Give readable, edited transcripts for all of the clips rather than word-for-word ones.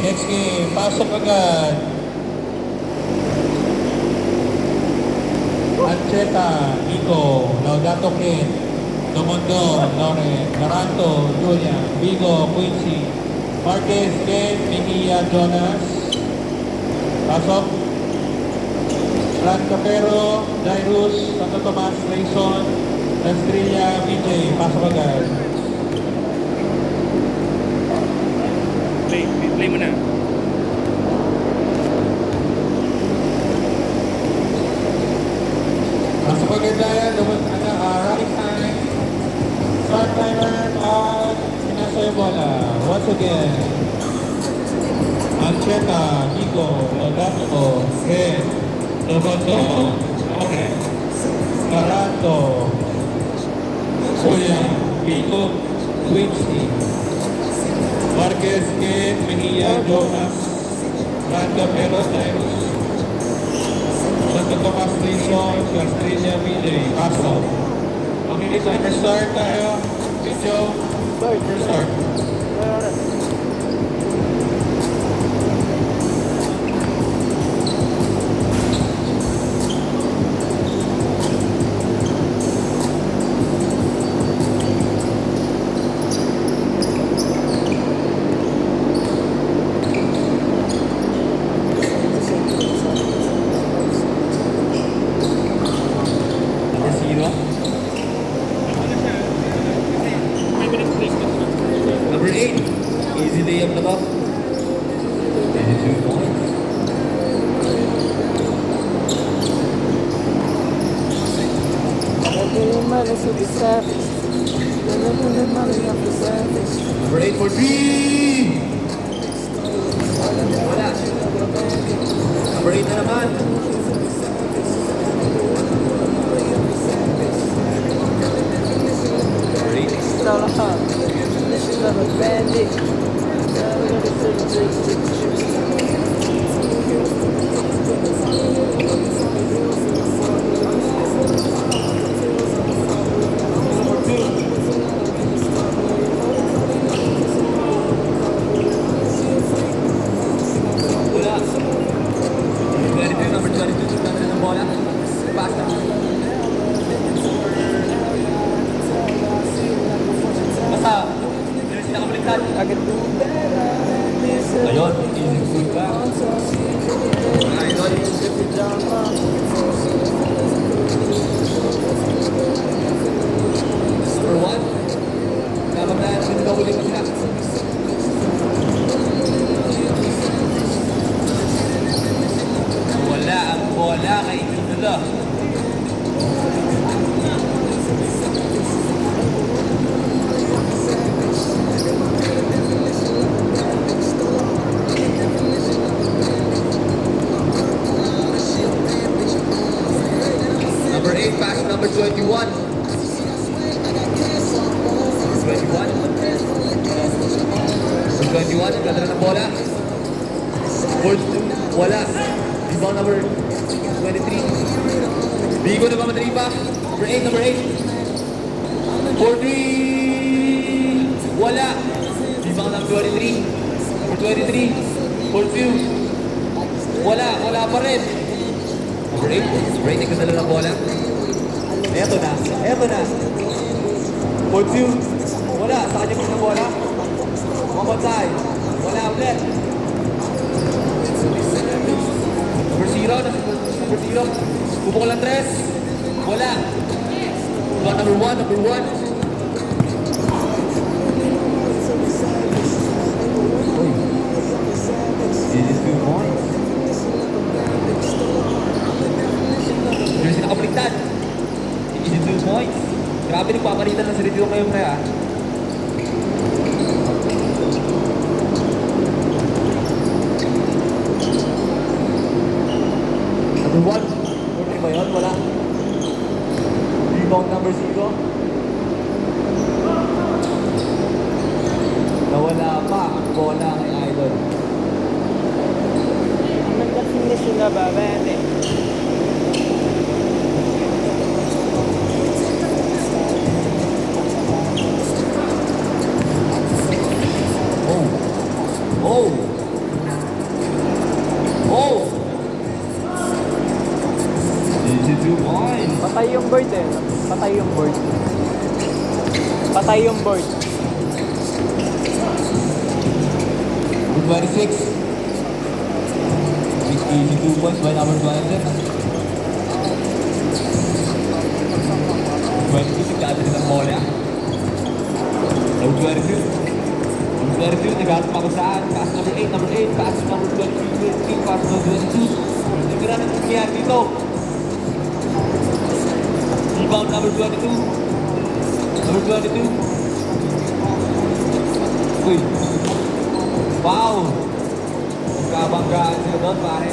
next game. Pasok agad. Ancheta, Nico, Laudato Ken, Domondo, Lauren, Naranto, Julia, Vigo, Quincy, Marquez, Ken, Mejia, Jonas. Pasok. Fran Capero, Jairus, Santo Tomas, Rayson, Estrella, VJ. Pasok agad. Play mo na. Pasok agad dyan. Running time. Start timer at pinasa yung bola. Once again. Ancheta, Nico, Laudato, Ken, Domondo, okay. Naranto, Julia, Vigo, Quincy, Marquez, Ken, Mejia, Jonas, Randa, Pero, Jairus, Santo Tomas, Rayson, Estrella, VJ, Paso. Okay, timer start tayo. Video, first start. Number 8, easy layup na ba? 82 points. Number 8 for 3! Wala. Number 8 na naman. Number 8. Of a bandit. Wala. 22, number 22, chutang na ng bola. Basta. Basta. Meron sila kabaliktad. Ayun, easy food ka. Mga idol. Number 1. Dapat na pinagawali pa sila. Wala ang bola kay Idolo. Number 8, pass number 21. 21. Number 21, ang ganda ng bola. Force 2, wala. Rebound number 23. Bigo na mamadali pa. Number 8, number 8. 43. Wala. Rebound number 23. Number 23. 42. Wala. Wala pa rin. Number 8. Number 8. Ang ganda ng bola. Eto na. Eto na. 42. Wala. Sa kanya po ng bola. Mamatay. Wala ulit. Number 0. Number 0. Bubukol ang 3. Wala. Number 1. Number 1. This is 2 points. Meron sila kabaliktad. This is 2 points. Grabe, nagpapalitan ng sarili ko ngayon, pre, ha? Number 1. 43 ba yun? Wala. Rebound number 0. Nawala pa ang bola kay Idol. Nag-finish na ba, bende? Patay yung board. Number 26. 62 points by number 26. 22, nagkata din ang bola. Number 22. Number 22, nagkata pa kung saan. Pass number 8, pass number 23, pass number 22. Nagkira na nangyayari dito. Rebound number 22. Number 22. Uy. Wow! Kabanggaan sila doon, pare.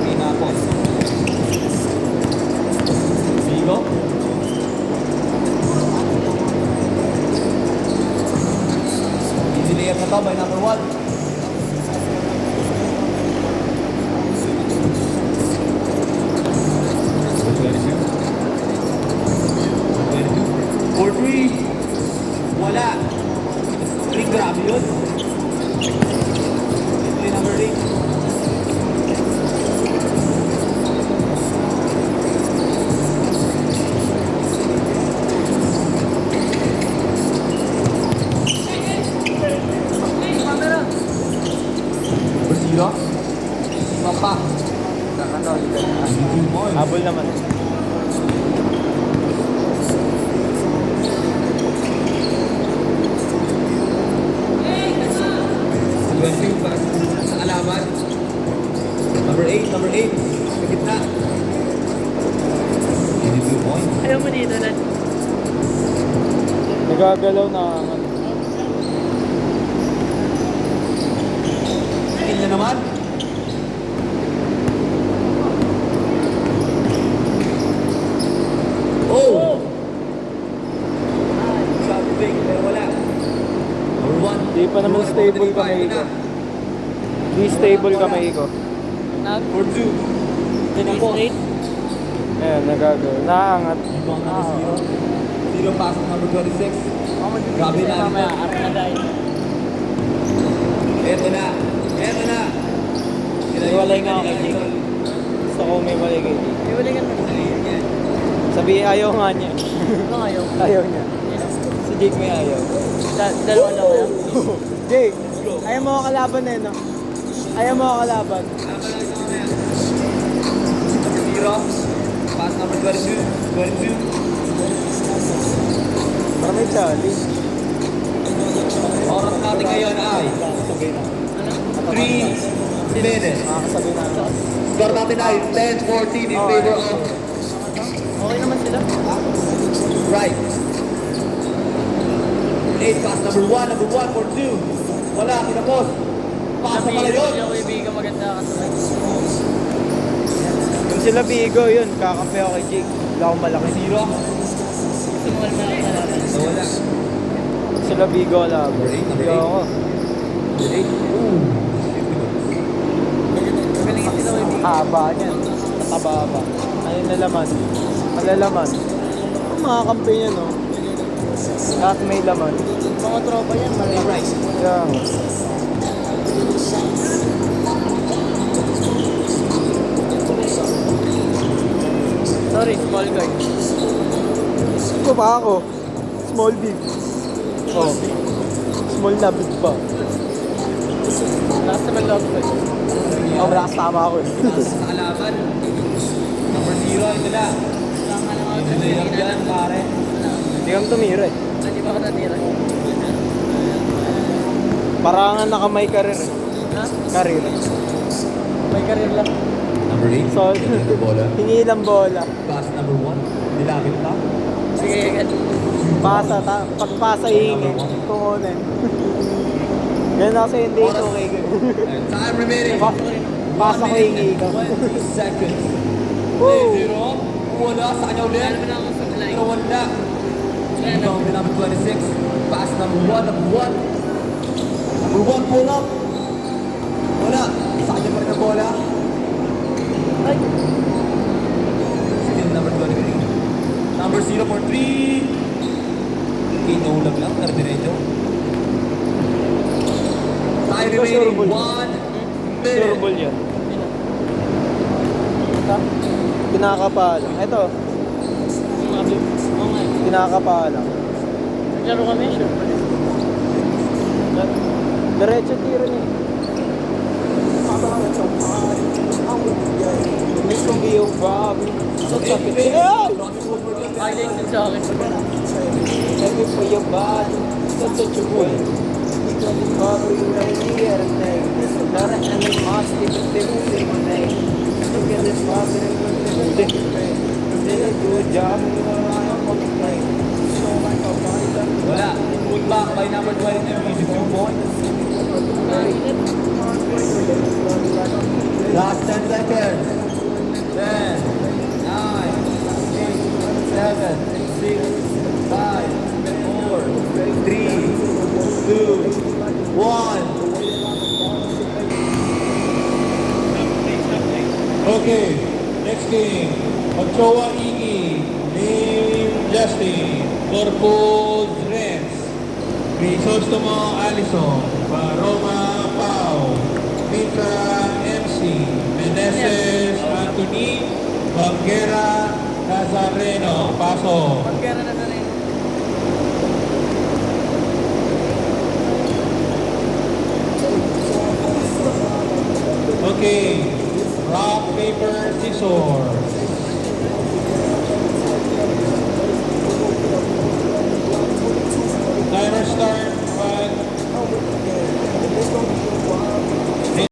Pinapos. Vigo. Easy layup na to by number 1. For 3. Wala. Ring, grabe yun. Ito yung number 8. Bersira. Papa. Habol naman. Para sa alaman. Number 8. Sa gitna. 82 points. Ayaw mo dito na. Nagagalaw na ano. Tingin na naman. Oh! Sabi fake, pero wala. Number 1. Di pa naman stable kamay ko. Di stable kamay ko. For 2. Tinapos. Ayan, nagagalaw. Naangat. Rebound number 0. 0 pass number 26. Grabe na. Eto na. Iwalay nga ako kay Jake. Gusto ko may walay kay Jake. May wala ka na. Sabi, ayaw nga niya. Ano ayaw? Ayaw niya. Si Jake may ayaw. Dalawa na kaya? Jake, ayaw mo ako kalaban eh, no? Ayaw mo ako kalaban. Number 0. Pass number 22. Para may challenge. Oras natin ngayon ay 3 minutes. Makakasabay na ako. Score natin ay 10-14 in favor of Okay naman sila. right. 8 pass number 1 for 2. Wala, kinapos. Pass na pala yun. Yung kaibigan maganda kasabay. Yung sila Bigo, yun. Kakampi ako kay Jake. Wala akong malaki. 0. Simulan mo lang pala. Wala. Sila Bigo wala. Number 8, number Bigo 8. ako. Number 8. Ooh. Magaling sila kaibigan. Haba niyan. Nakababa. Ano yung nalaman? Malalaman. Ang mga kampi niya, no? Lahat may laman. Mga tropa yan, mali. Right. Kaya nga. Sorry, small guard. Ito pa ako. Small big. Oh. Small na big pa. Last naman love guard. Oh, malakas tama ako eh. Sa kalaban. Number 0, ito na. Lang ka lang ako. Ito na yung dyan, pare. Hindi kami tumira eh. Hindi ba ka natira? Parangan nakamay karir eh. Ha? Karir. May karir lang. Number 8. So, Ito bola. hingi lang bola. Pass number 1. Nilakit pa. Sige, agad. Pasa, pagpasa hingi. Tungunin. Ganun ako sa hindi ito okay. Time remaining. Pasa ko hingi ka. 20 seconds. 0. Wala. Sa kanya ulit. Alam mo na ako sa line. Pero wala. Rebound din number 26. Pass number 1. Number 1 pull up. Wala. Sa kanya pa rin ang bola. Ay, Still number 23. Number 0 for 3. Inuulag lang. Kardinejo. Time remaining. Sure ball. 1 Sure minute. ball yan. Kinakapalang. Ito, Oo nga. kinakapalang. Naglaro kami, sure. Diretso tiro niya. Miss kong iyong babi. Sasakit siya. Highlight din sa akin. Every for your body, such a way. Because the body right here and there. Not an animal, it's a different thing. Look at this body, it's a Did a good job, you know, I am complain. So like a body that Wala. Put back by number 22, music 2 points. Last 10 seconds. 10, 9, 8, 7, 6, 5, 4, 3, 2, 1. Okay, next game. Ochoa Iggy, Lim Justin, Corpus Renz, Crisostomo Alison, Baroma Pau, Mitra MC, Meneses Anthony, Banguera Nazareno. Paso. Pagkara na rin. Okay, rock, paper, scissors.